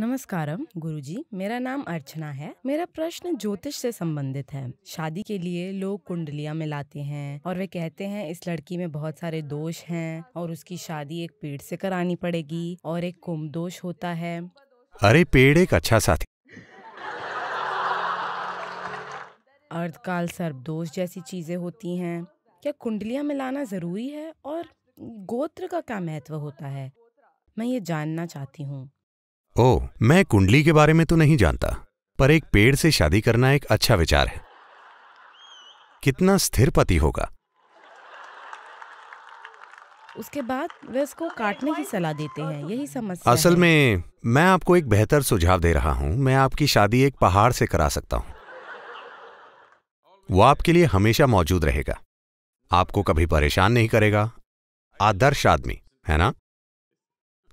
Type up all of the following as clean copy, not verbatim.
नमस्कारम गुरुजी, मेरा नाम अर्चना है। मेरा प्रश्न ज्योतिष से संबंधित है। शादी के लिए लोग कुंडलियां मिलाते हैं और वे कहते हैं इस लड़की में बहुत सारे दोष हैं और उसकी शादी एक पेड़ से करानी पड़ेगी और एक कुंभ दोष होता है। अरे पेड़ एक अच्छा साथी। अर्धकाल सर्प दोष जैसी चीजें होती हैं। क्या कुंडलियां मिलाना जरूरी है और गोत्र का क्या महत्व होता है? मैं ये जानना चाहती हूँ। ओह, मैं कुंडली के बारे में तो नहीं जानता, पर एक पेड़ से शादी करना एक अच्छा विचार है। कितना स्थिर पति होगा। उसके बाद वे उसको काटने की सलाह देते हैं, यही समस्या असल है। में मैं आपको एक बेहतर सुझाव दे रहा हूं। मैं आपकी शादी एक पहाड़ से करा सकता हूं। वो आपके लिए हमेशा मौजूद रहेगा, आपको कभी परेशान नहीं करेगा। आदर्श आदमी है ना?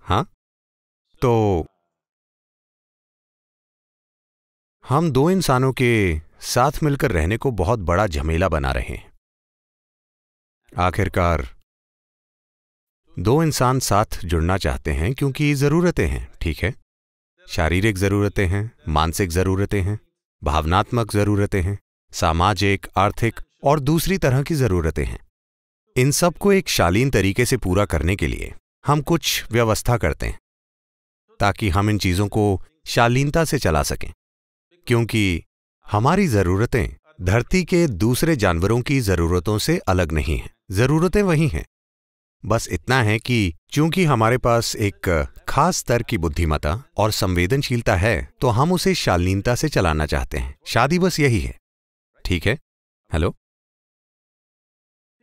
हाँ, तो हम दो इंसानों के साथ मिलकर रहने को बहुत बड़ा झमेला बना रहे हैं। आखिरकार दो इंसान साथ जुड़ना चाहते हैं क्योंकि जरूरतें हैं, ठीक है? शारीरिक जरूरतें हैं, मानसिक जरूरतें हैं, भावनात्मक जरूरतें हैं, सामाजिक, आर्थिक और दूसरी तरह की जरूरतें हैं। इन सब को एक शालीन तरीके से पूरा करने के लिए हम कुछ व्यवस्था करते हैं ताकि हम इन चीजों को शालीनता से चला सकें, क्योंकि हमारी जरूरतें धरती के दूसरे जानवरों की जरूरतों से अलग नहीं हैं। जरूरतें वही हैं, बस इतना है कि चूंकि हमारे पास एक खास स्तर की बुद्धिमत्ता और संवेदनशीलता है, तो हम उसे शालीनता से चलाना चाहते हैं। शादी बस यही है, ठीक है? हेलो,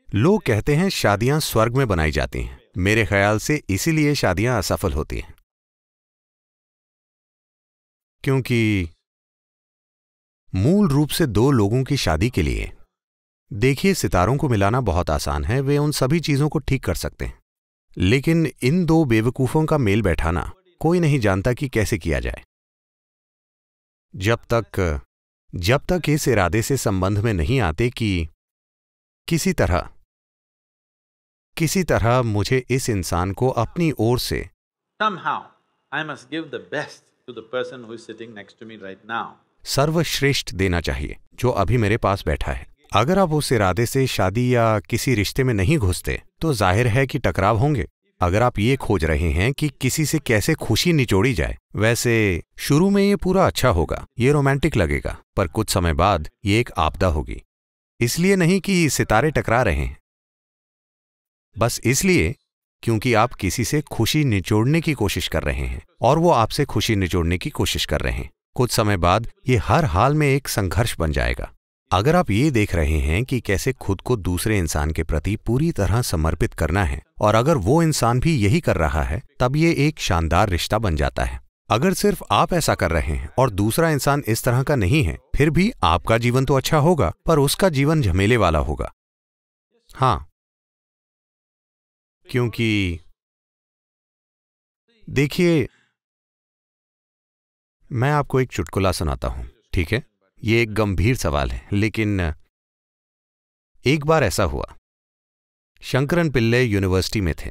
लोग कहते हैं शादियां स्वर्ग में बनाई जाती हैं। मेरे ख्याल से इसीलिए शादियां असफल होती हैं, क्योंकि मूल रूप से दो लोगों की शादी के लिए, देखिए, सितारों को मिलाना बहुत आसान है, वे उन सभी चीजों को ठीक कर सकते हैं, लेकिन इन दो बेवकूफों का मेल बैठाना कोई नहीं जानता कि कैसे किया जाए। जब तक इस इरादे से संबंध में नहीं आते कि किसी तरह मुझे इस इंसान को अपनी ओर से Somehow, I must give the best to the person who is sitting next to me right now. सर्वश्रेष्ठ देना चाहिए जो अभी मेरे पास बैठा है। अगर आप उस इरादे से शादी या किसी रिश्ते में नहीं घुसते तो जाहिर है कि टकराव होंगे। अगर आप ये खोज रहे हैं कि किसी से कैसे खुशी निचोड़ी जाए, वैसे शुरू में ये पूरा अच्छा होगा, ये रोमांटिक लगेगा, पर कुछ समय बाद ये एक आपदा होगी। इसलिए नहीं कि सितारे टकरा रहे हैं, बस इसलिए क्योंकि आप किसी से खुशी निचोड़ने की कोशिश कर रहे हैं और वो आपसे खुशी निचोड़ने की कोशिश कर रहे हैं। कुछ समय बाद ये हर हाल में एक संघर्ष बन जाएगा। अगर आप ये देख रहे हैं कि कैसे खुद को दूसरे इंसान के प्रति पूरी तरह समर्पित करना है, और अगर वो इंसान भी यही कर रहा है, तब ये एक शानदार रिश्ता बन जाता है। अगर सिर्फ आप ऐसा कर रहे हैं और दूसरा इंसान इस तरह का नहीं है, फिर भी आपका जीवन तो अच्छा होगा, पर उसका जीवन झमेले वाला होगा। हाँ, क्योंकि देखिए, मैं आपको एक चुटकुला सुनाता हूं, ठीक है? ये एक गंभीर सवाल है, लेकिन एक बार ऐसा हुआ, शंकरन पिल्ले यूनिवर्सिटी में थे।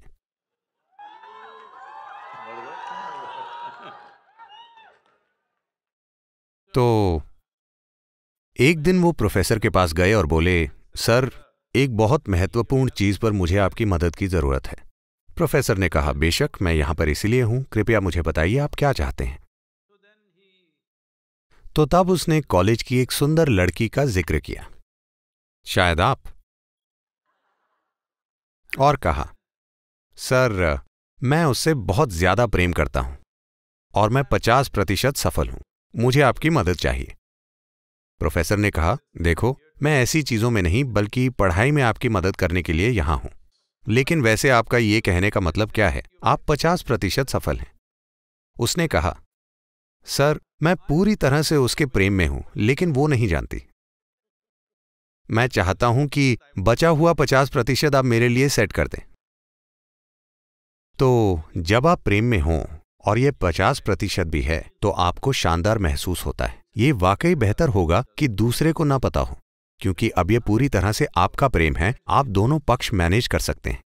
तो एक दिन वो प्रोफेसर के पास गए और बोले, सर, एक बहुत महत्वपूर्ण चीज पर मुझे आपकी मदद की जरूरत है। प्रोफेसर ने कहा, बेशक, मैं यहां पर इसीलिए हूं, कृपया मुझे बताइए आप क्या चाहते हैं। तो तब उसने कॉलेज की एक सुंदर लड़की का जिक्र किया, शायद आप, और कहा, सर, मैं उससे बहुत ज्यादा प्रेम करता हूं और मैं 50% सफल हूं, मुझे आपकी मदद चाहिए। प्रोफेसर ने कहा, देखो, मैं ऐसी चीजों में नहीं बल्कि पढ़ाई में आपकी मदद करने के लिए यहां हूं, लेकिन वैसे आपका ये कहने का मतलब क्या है? आप 50% सफल हैं। उसने कहा, सर, मैं पूरी तरह से उसके प्रेम में हूं, लेकिन वो नहीं जानती। मैं चाहता हूं कि बचा हुआ 50% आप मेरे लिए सेट कर दें। तो जब आप प्रेम में हों और ये 50% भी है, तो आपको शानदार महसूस होता है। ये वाकई बेहतर होगा कि दूसरे को ना पता हो, क्योंकि अब ये पूरी तरह से आपका प्रेम है। आप दोनों पक्ष मैनेज कर सकते हैं,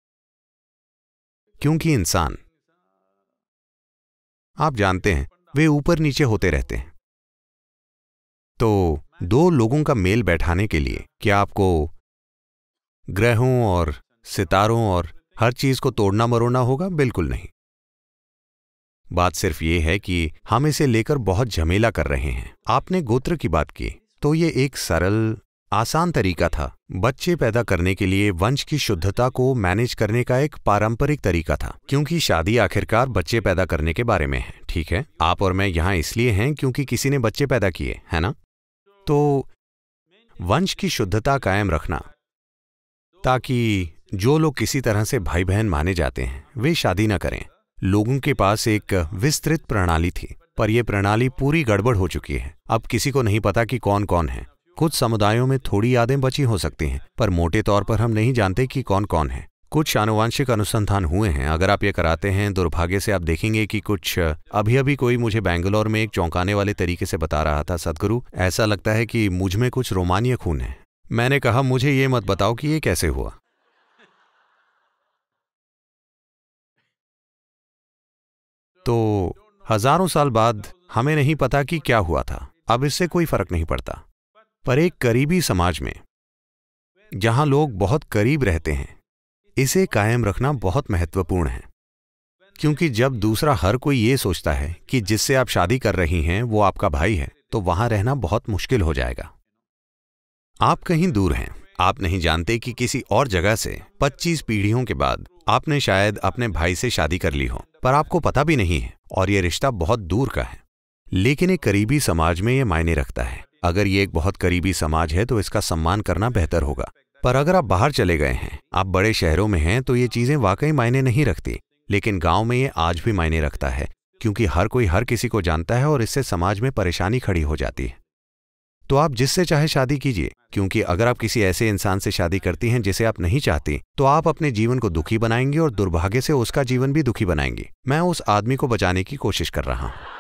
क्योंकि इंसान, आप जानते हैं, वे ऊपर नीचे होते रहते हैं। तो दो लोगों का मेल बैठाने के लिए क्या आपको ग्रहों और सितारों और हर चीज को तोड़ना मरोड़ना होगा? बिल्कुल नहीं। बात सिर्फ ये है कि हम इसे लेकर बहुत झमेला कर रहे हैं। आपने गोत्र की बात की, तो ये एक सरल आसान तरीका था। बच्चे पैदा करने के लिए वंश की शुद्धता को मैनेज करने का एक पारंपरिक तरीका था, क्योंकि शादी आखिरकार बच्चे पैदा करने के बारे में है। ठीक है, आप और मैं यहां इसलिए हैं क्योंकि किसी ने बच्चे पैदा किए, है ना? तो वंश की शुद्धता कायम रखना, ताकि जो लोग किसी तरह से भाई बहन माने जाते हैं वे शादी न करें। लोगों के पास एक विस्तृत प्रणाली थी, पर यह प्रणाली पूरी गड़बड़ हो चुकी है। अब किसी को नहीं पता कि कौन कौन है। कुछ समुदायों में थोड़ी यादें बची हो सकती हैं, पर मोटे तौर पर हम नहीं जानते कि कौन कौन है। कुछ आनुवंशिक अनुसंधान हुए हैं। अगर आप ये कराते हैं, दुर्भाग्य से आप देखेंगे कि कुछ अभी कोई मुझे बेंगलोर में एक चौंकाने वाले तरीके से बता रहा था, सदगुरु ऐसा लगता है कि मुझ में कुछ रोमानिया खून है। मैंने कहा मुझे ये मत बताओ कि ये कैसे हुआ। तो हजारों साल बाद हमें नहीं पता कि क्या हुआ था। अब इससे कोई फर्क नहीं पड़ता, पर एक करीबी समाज में जहां लोग बहुत करीब रहते हैं, इसे कायम रखना बहुत महत्वपूर्ण है। क्योंकि जब दूसरा हर कोई ये सोचता है कि जिससे आप शादी कर रही हैं वो आपका भाई है, तो वहां रहना बहुत मुश्किल हो जाएगा। आप कहीं दूर हैं, आप नहीं जानते कि किसी और जगह से 25 पीढ़ियों के बाद आपने शायद अपने भाई से शादी कर ली हो, पर आपको पता भी नहीं है और यह रिश्ता बहुत दूर का है। लेकिन एक करीबी समाज में यह मायने रखता है। अगर ये एक बहुत करीबी समाज है तो इसका सम्मान करना बेहतर होगा। पर अगर आप बाहर चले गए हैं, आप बड़े शहरों में हैं, तो ये चीजें वाकई मायने नहीं रखती। लेकिन गांव में ये आज भी मायने रखता है, क्योंकि हर कोई हर किसी को जानता है और इससे समाज में परेशानी खड़ी हो जाती है। तो आप जिससे चाहे शादी कीजिए, क्योंकि अगर आप किसी ऐसे इंसान से शादी करती हैं जिसे आप नहीं चाहती, तो आप अपने जीवन को दुखी बनाएंगी और दुर्भाग्य से उसका जीवन भी दुखी बनाएंगी। मैं उस आदमी को बचाने की कोशिश कर रहा हूं।